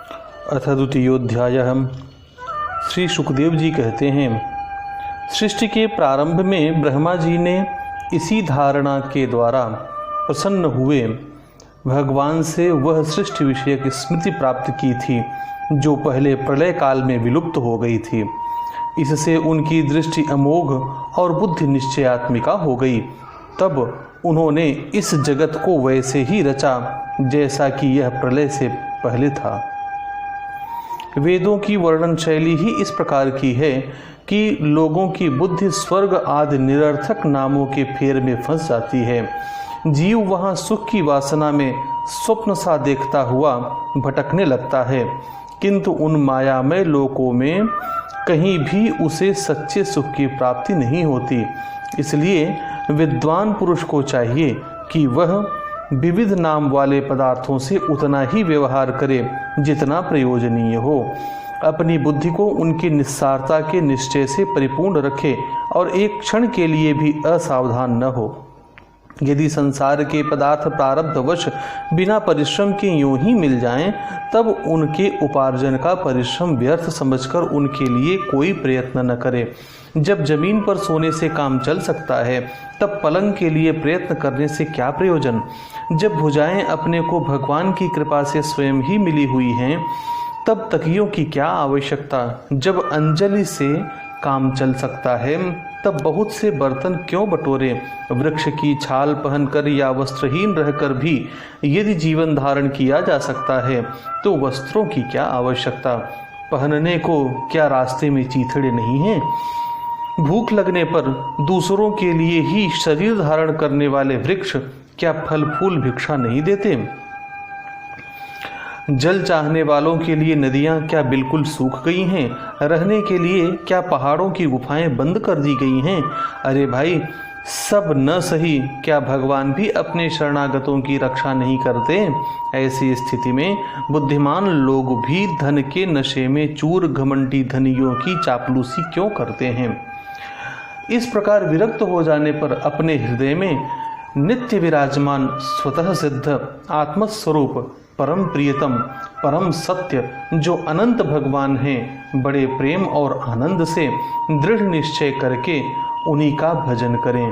अथ द्वितीयोऽध्यायः। श्री सुखदेव जी कहते हैं, सृष्टि के प्रारंभ में ब्रह्मा जी ने इसी धारणा के द्वारा प्रसन्न हुए भगवान से वह सृष्टि विषयक स्मृति प्राप्त की थी जो पहले प्रलय काल में विलुप्त हो गई थी। इससे उनकी दृष्टि अमोघ और बुद्धि निश्चयात्मिका हो गई। तब उन्होंने इस जगत को वैसे ही रचा जैसा कि यह प्रलय से पहले था। वेदों की वर्णन शैली ही इस प्रकार की है कि लोगों की बुद्धि स्वर्ग आदि निरर्थक नामों के फेर में फंस जाती है। जीव वहाँ सुख की वासना में स्वप्न सा देखता हुआ भटकने लगता है, किंतु उन मायामय लोकों में कहीं भी उसे सच्चे सुख की प्राप्ति नहीं होती। इसलिए विद्वान पुरुष को चाहिए कि वह विविध नाम वाले पदार्थों से उतना ही व्यवहार करे जितना प्रयोजनीय हो। अपनी बुद्धि को उनकी निस्सारता के निश्चय से परिपूर्ण रखे और एक क्षण के लिए भी असावधान न हो। यदि संसार के पदार्थ प्रारब्धवश बिना परिश्रम के यूं ही मिल जाएं, तब उनके उपार्जन का परिश्रम व्यर्थ समझकर उनके लिए कोई प्रयत्न न करे। जब जमीन पर सोने से काम चल सकता है, तब पलंग के लिए प्रयत्न करने से क्या प्रयोजन। जब भुजाएं अपने को भगवान की कृपा से स्वयं ही मिली हुई हैं, तब तकियों की क्या आवश्यकता। जब अंजलि से काम चल सकता है, तब बहुत से बर्तन क्यों बटोरे। वृक्ष की छाल पहनकर या वस्त्रहीन रहकर भी यदि जीवन धारण किया जा सकता है, तो वस्त्रों की क्या आवश्यकता। पहनने को क्या रास्ते में चीथड़े नहीं हैं। भूख लगने पर दूसरों के लिए ही शरीर धारण करने वाले वृक्ष क्या फल फूल भिक्षा नहीं देते। जल चाहने वालों के लिए नदियां क्या बिल्कुल सूख गई हैं। रहने के लिए क्या पहाड़ों की गुफाएं बंद कर दी गई हैं। अरे भाई, सब न सही क्या भगवान भी अपने शरणागतों की रक्षा नहीं करते। ऐसी स्थिति में बुद्धिमान लोग भी धन के नशे में चूर घमंडी धनियों की चापलूसी क्यों करते हैं। इस प्रकार विरक्त हो जाने पर अपने हृदय में नित्य विराजमान स्वतः सिद्ध आत्मस्वरूप परम प्रियतम परम सत्य जो अनंत भगवान हैं, बड़े प्रेम और आनंद से दृढ़ निश्चय करके उन्हीं का भजन करें,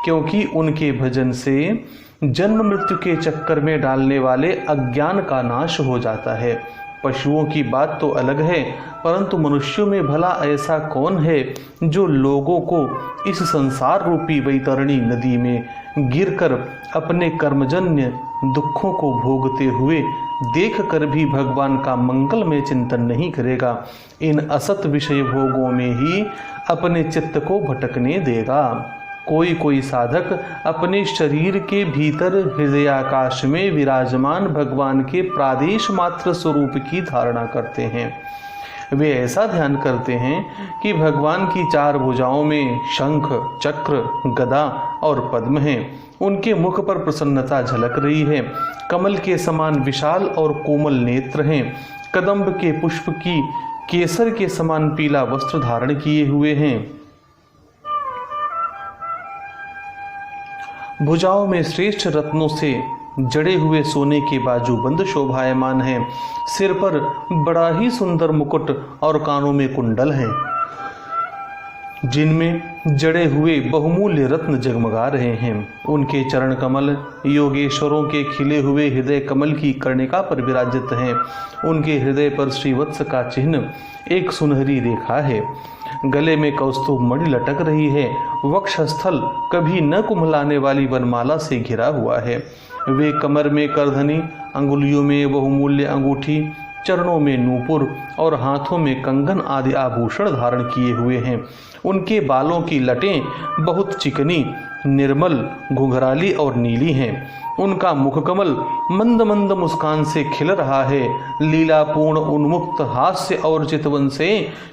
क्योंकि उनके भजन से जन्म मृत्यु के चक्कर में डालने वाले अज्ञान का नाश हो जाता है। पशुओं की बात तो अलग है, परंतु मनुष्यों में भला ऐसा कौन है जो लोगों को इस संसार रूपी वैतरणी नदी में गिरकर अपने कर्मजन्य दुखों को भोगते हुए देख कर भी भगवान का मंगलमय चिंतन नहीं करेगा। इन असत विषय भोगों में ही अपने चित्त को भटकने देगा। कोई साधक अपने शरीर के भीतर हृदयाकाश में विराजमान भगवान के प्रादेश मात्र स्वरूप की धारणा करते हैं। वे ऐसा ध्यान करते हैं कि भगवान की चार भुजाओं में शंख, चक्र, गदा और पद्म हैं। उनके मुख पर प्रसन्नता झलक रही है। कमल के समान विशाल और कोमल नेत्र हैं। कदम्ब के पुष्प की केसर के समान पीला वस्त्र धारण किए हुए हैं। भुजाओं में श्रेष्ठ रत्नों से जड़े हुए सोने के बाजूबंद शोभायमान हैं। सिर पर बड़ा ही सुंदर मुकुट और कानों में कुंडल हैं, जिनमें जड़े हुए बहुमूल्य रत्न जगमगा रहे हैं। उनके चरण कमल योगेश्वरों के खिले हुए हृदय कमल की कर्णिका पर विराजित हैं। उनके हृदय पर श्रीवत्स का चिन्ह एक सुनहरी रेखा है। गले में कौस्तुभ मणि लटक रही है। वक्षस्थल कभी न कुम्हलाने वाली वनमाला से घिरा हुआ है। वे कमर में करधनी, अंगुलियों में बहुमूल्य अंगूठी, चरणों में नूपुर और हाथों में कंगन आदि आभूषण धारण किए हुए हैं। उनके बालों की लटें बहुत चिकनी, निर्मल, घुंघराली और नीली हैं। उनका मुखकमल मंद मंद मुस्कान से खिल रहा है। लीलापूर्ण उन्मुक्त हास्य और चितवन से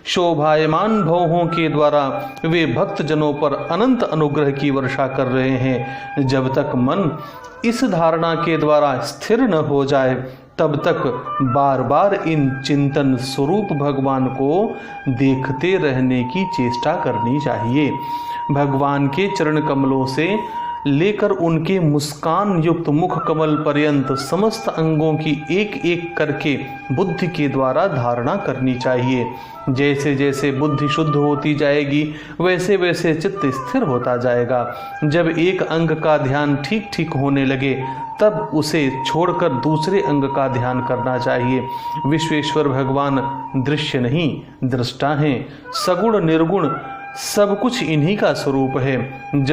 शोभायमान भौहों के द्वारा वे भक्त जनों पर अनंत अनुग्रह की वर्षा कर रहे हैं। जब तक मन इस धारणा के द्वारा स्थिर न हो जाए, तब तक बार बार इन चिंतन स्वरूप भगवान को देखते रहने की चेष्टा करनी चाहिए। भगवान के चरण कमलों से लेकर उनके मुस्कान युक्त मुख कमल पर्यंत समस्त अंगों की एक एक करके बुद्धि के द्वारा धारणा करनी चाहिए। जैसे जैसे बुद्धि शुद्ध होती जाएगी वैसे वैसे चित्त स्थिर होता जाएगा। जब एक अंग का ध्यान ठीक ठीक होने लगे तब उसे छोड़कर दूसरे अंग का ध्यान करना चाहिए। विश्वेश्वर भगवान दृश्य नहीं दृष्टा हैं, सगुण निर्गुण सब कुछ इन्हीं का स्वरूप है।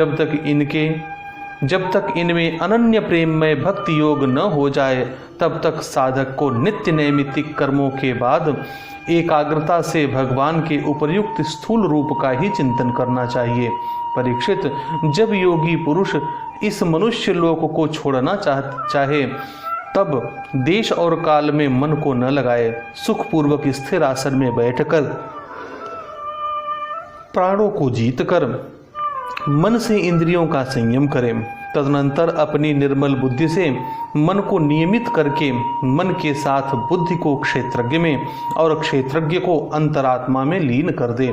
जब तक इनमें अनन्य प्रेम में भक्ति योग न हो जाए तब तक साधक को नित्य नैमित्तिक कर्मों के बाद एकाग्रता से भगवान के उपर्युक्त स्थूल रूप का ही चिंतन करना चाहिए। परीक्षित, जब योगी पुरुष इस मनुष्य लोक को छोड़ना चाहे तब देश और काल में मन को न लगाए, सुखपूर्वक स्थिर आसन में बैठकर प्राणों को जीत कर मन से इंद्रियों का संयम करें। तदनंतर अपनी निर्मल बुद्धि से मन को नियमित करके मन के साथ बुद्धि को क्षेत्रज्ञ में और क्षेत्रज्ञ को अंतरात्मा में लीन कर दे।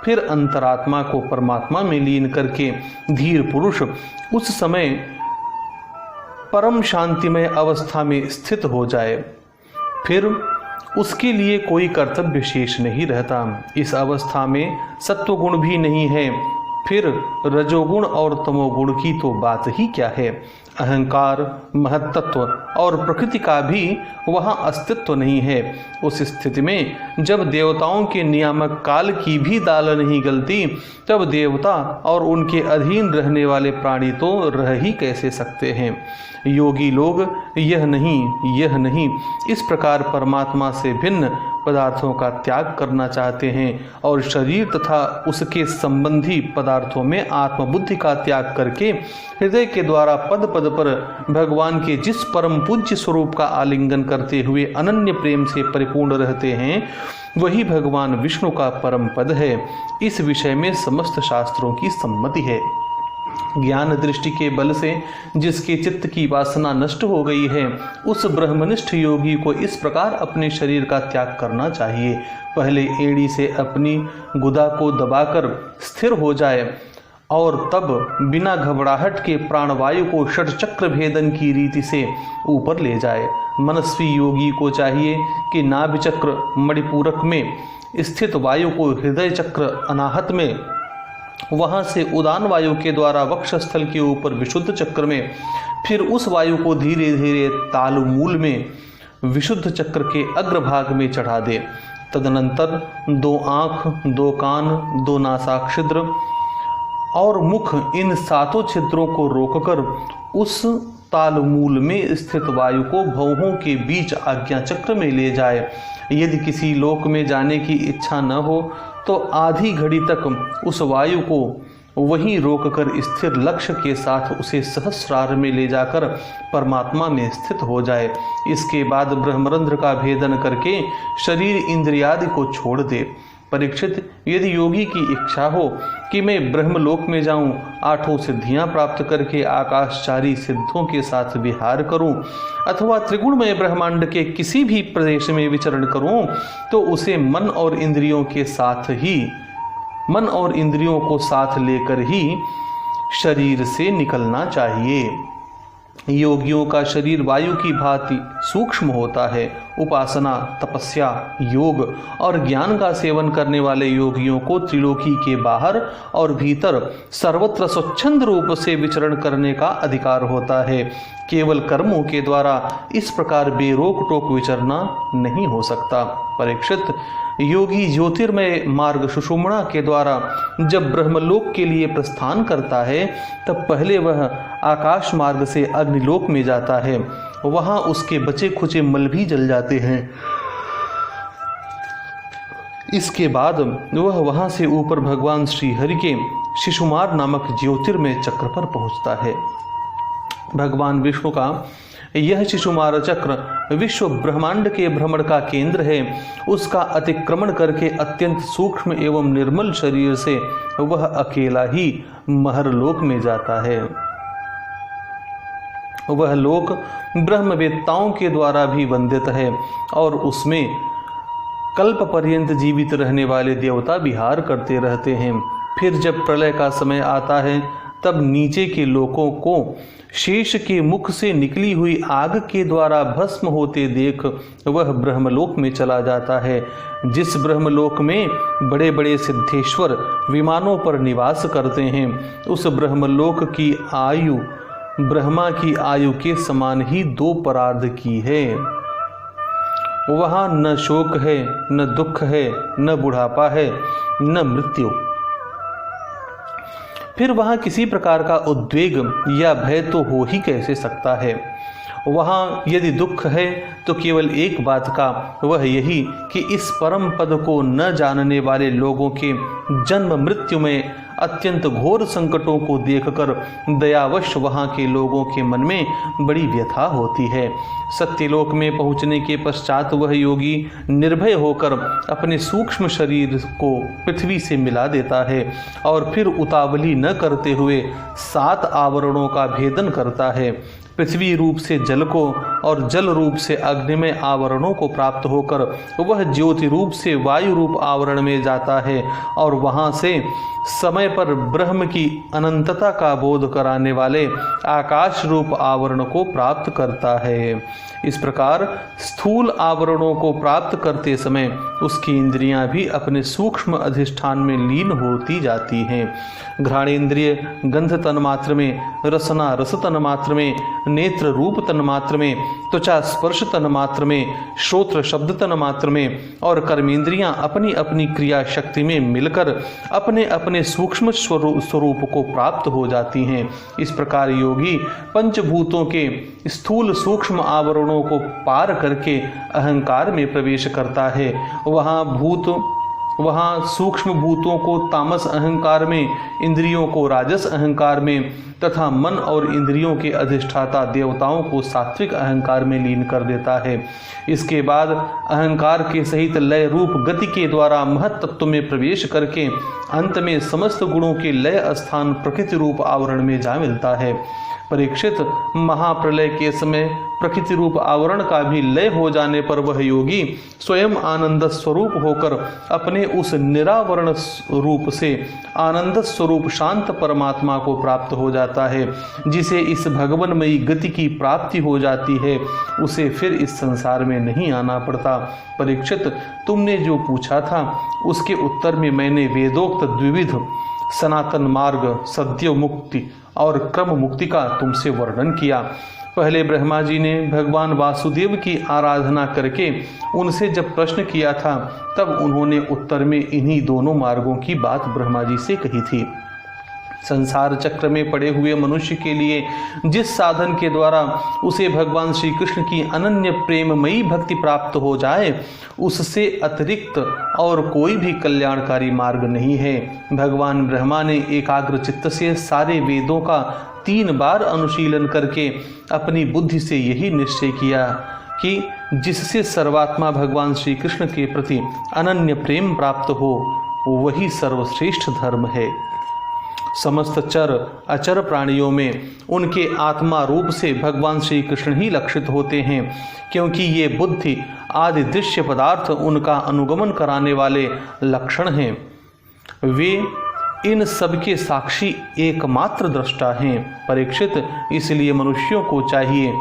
फिर अंतरात्मा को परमात्मा में लीन करके धीर पुरुष उस समय परम शांतिमय अवस्था में स्थित हो जाए। फिर उसके लिए कोई कर्तव्य शेष नहीं रहता। इस अवस्था में सत्वगुण भी नहीं है, फिर रजोगुण और तमोगुण की तो बात ही क्या है। अहंकार, महत्त्व और प्रकृति का भी वहाँ अस्तित्व नहीं है। उस स्थिति में जब देवताओं के नियामक काल की भी दाल नहीं गलती तब देवता और उनके अधीन रहने वाले प्राणी तो रह ही कैसे सकते हैं। योगी लोग यह नहीं इस प्रकार परमात्मा से भिन्न पदार्थों का त्याग करना चाहते हैं और शरीर तथा उसके संबंधी पदार्थों में आत्मबुद्धि का त्याग करके हृदय के द्वारा पद पद पर भगवान के जिस परम पूज्य स्वरूप का आलिंगन करते हुए अनन्य प्रेम से परिपूर्ण रहते हैं वही भगवान विष्णु का परम पद है। इस विषय में समस्त शास्त्रों की सम्मति है। ज्ञान दृष्टि के बल से जिसके चित्त की वासना नष्ट हो गई है उस ब्रह्मनिष्ठ योगी को इस प्रकार अपने शरीर का त्याग करना चाहिए। पहले एड़ी से अपनी गुदा को दबाकर स्थिर हो जाए और तब बिना घबराहट के प्राणवायु को षट चक्र भेदन की रीति से ऊपर ले जाए। मनस्वी योगी को चाहिए कि नाभि चक्र मणिपूरक में स्थित वायु को हृदय चक्र अनाहत में, वहां से उदान वायु के द्वारा वक्षस्थल के ऊपर विशुद्ध चक्र में, फिर उस वायु को धीरे धीरे तालुमूल में विशुद्ध चक्र के अग्रभाग में चढ़ा दे। तदनंतर 2 आँख, 2 कान, 2 नासाक्षिद्र और मुख, इन 7 छिद्रों को रोककर उस तालमूल में स्थित वायु को भौहों के बीच आज्ञा चक्र में ले जाए। यदि किसी लोक में जाने की इच्छा न हो तो आधी घड़ी तक उस वायु को वहीं रोककर स्थिर लक्ष्य के साथ उसे सहस्रार में ले जाकर परमात्मा में स्थित हो जाए। इसके बाद ब्रह्मरंध्र का भेदन करके शरीर इंद्रियादि को छोड़ दे। परीक्षित, यदि योगी की इच्छा हो कि मैं ब्रह्मलोक में जाऊं, 8 सिद्धियां प्राप्त करके आकाशचारी सिद्धों के साथ विहार करूं अथवा त्रिगुणमय ब्रह्मांड के किसी भी प्रदेश में विचरण करूं, तो उसे मन और इंद्रियों को साथ लेकर ही शरीर से निकलना चाहिए। योगियों का शरीर वायु की भांति सूक्ष्म होता है। उपासना, तपस्या, योग और ज्ञान का सेवन करने वाले योगियों को त्रिलोकी के बाहर और भीतर सर्वत्र स्वच्छंद रूप से विचरण करने का अधिकार होता है। केवल कर्मों के द्वारा इस प्रकार बेरोक टोक विचरना नहीं हो सकता। परीक्षित, योगी ज्योतिर्मय मार्ग सुषुम्ना के द्वारा जब ब्रह्मलोक के लिए प्रस्थान करता है तब पहले वह आकाश मार्ग से अग्निलोक में जाता है। वहां उसके बचे खुचे मल भी जल जाते हैं। इसके बाद वह वहां से ऊपर भगवान श्री हरि के शिशुमार नामक ज्योतिर्मय चक्र पर पहुंचता है। भगवान विष्णु का यह शिशुमार चक्र विश्व ब्रह्मांड के भ्रमण का केंद्र है। उसका अतिक्रमण करके अत्यंत सूक्ष्म एवं निर्मल शरीर से वह अकेला ही महरलोक में जाता है। वह लोक ब्रह्मवेत्ताओं के द्वारा भी वंदित है और उसमें कल्प पर्यंत जीवित रहने वाले देवता विहार करते रहते हैं। फिर जब प्रलय का समय आता है तब नीचे के लोगों को शेष के मुख से निकली हुई आग के द्वारा भस्म होते देख वह ब्रह्मलोक में चला जाता है। जिस ब्रह्मलोक में बड़े बड़े सिद्धेश्वर विमानों पर निवास करते हैं, उस ब्रह्मलोक की आयु ब्रह्मा की आयु के समान ही 2 परार्ध की है। वहाँ न शोक है, न दुख है, न बुढ़ापा है, न मृत्यु। फिर वहाँ किसी प्रकार का उद्वेग या भय तो हो ही कैसे सकता है। वहाँ यदि दुख है तो केवल एक बात का, वह यही कि इस परम पद को न जानने वाले लोगों के जन्म मृत्यु में अत्यंत घोर संकटों को देखकर दयावश वहाँ के लोगों के मन में बड़ी व्यथा होती है। सत्यलोक में पहुँचने के पश्चात वह योगी निर्भय होकर अपने सूक्ष्म शरीर को पृथ्वी से मिला देता है और फिर उतावली न करते हुए 7 आवरणों का भेदन करता है। पृथ्वी रूप से जल को और जल रूप से अग्निमय आवरणों को प्राप्त होकर वह ज्योति रूप से वायु रूप आवरण में जाता है और वहाँ से समय पर ब्रह्म की अनंतता का बोध कराने वाले आकाश रूप आवरण को प्राप्त करता है। इस प्रकार स्थूल आवरणों को प्राप्त करते समय उसकी इंद्रियां भी अपने सूक्ष्म अधिष्ठान में लीन होती जाती हैं। घ्राणेन्द्रिय गंध तन्मात्र में, रसना रस तन्मात्र में, नेत्र रूप तन्मात्र में, त्वचा स्पर्श तन्मात्र में, श्रोत्र शब्द तन्मात्र में और कर्मेंद्रियां अपनी अपनी क्रिया शक्ति में मिलकर अपने अपने सूक्ष्म स्वरूप को प्राप्त हो जाती हैं। इस प्रकार योगी पंचभूतों के स्थूल सूक्ष्म आवरणों को पार करके अहंकार में प्रवेश करता है। वहाँ सूक्ष्म भूतों को तामस अहंकार में, इंद्रियों को राजस अहंकार में तथा मन और इंद्रियों के अधिष्ठाता देवताओं को सात्विक अहंकार में लीन कर देता है। इसके बाद अहंकार के सहित लय रूप गति के द्वारा महत तत्व में प्रवेश करके अंत में समस्त गुणों के लय स्थान प्रकृति रूप आवरण में जा मिलता है। परीक्षित, महाप्रलय के समय प्रकृति रूप आवरण का भी लय हो जाने पर वह योगी स्वयं आनंद स्वरूप होकर अपने उस निरावरण रूप से आनंद स्वरूप शांत परमात्मा को प्राप्त हो जाता है। जिसे इस भगवनमयी गति की प्राप्ति हो जाती है उसे फिर इस संसार में नहीं आना पड़ता। परीक्षित, तुमने जो पूछा था उसके उत्तर में मैंने वेदोक्त द्विविध सनातन मार्ग, सद्यो मुक्ति और क्रम मुक्ति का तुमसे वर्णन किया। पहले ब्रह्मा जी ने भगवान वासुदेव की आराधना करके उनसे जब प्रश्न किया था तब उन्होंने उत्तर में इन्हीं दोनों मार्गों की बात ब्रह्मा जी से कही थी। संसार चक्र में पड़े हुए मनुष्य के लिए जिस साधन के द्वारा उसे भगवान श्री कृष्ण की अनन्य प्रेममयी भक्ति प्राप्त हो जाए उससे अतिरिक्त और कोई भी कल्याणकारी मार्ग नहीं है। भगवान ब्रह्मा ने एकाग्र चित्त से सारे वेदों का 3 बार अनुशीलन करके अपनी बुद्धि से यही निश्चय किया कि जिससे सर्वात्मा भगवान श्री कृष्ण के प्रति अनन्य प्रेम प्राप्त हो वही सर्वश्रेष्ठ धर्म है। समस्त चर अचर प्राणियों में उनके आत्मा रूप से भगवान श्री कृष्ण ही लक्षित होते हैं, क्योंकि ये बुद्धि आदि दृश्य पदार्थ उनका अनुगमन कराने वाले लक्षण हैं। वे इन सबके साक्षी एकमात्र दृष्टा हैं। परीक्षित, इसलिए मनुष्यों को चाहिए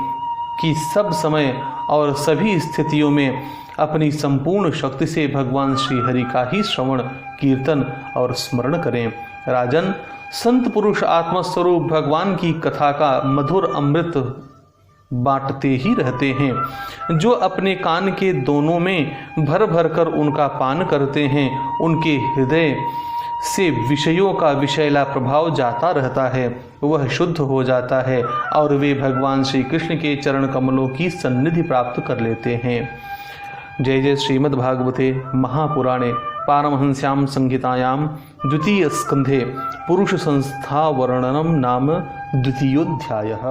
कि सब समय और सभी स्थितियों में अपनी संपूर्ण शक्ति से भगवान श्री हरि का ही श्रवण, कीर्तन और स्मरण करें। राजन, संत पुरुष आत्मस्वरूप भगवान की कथा का मधुर अमृत बांटते ही रहते हैं। जो अपने कान के दोनों में भर भर कर उनका पान करते हैं उनके हृदय से विषयों का विषैला प्रभाव जाता रहता है, वह शुद्ध हो जाता है और वे भगवान श्री कृष्ण के चरण कमलों की सन्निधि प्राप्त कर लेते हैं। जय जय श्रीमद्भागवते महापुराणे पारमहंस्यां संहितायां द्वितीय स्कंधे पुरुष संस्था वर्णनम नाम द्वितीयोऽध्यायः।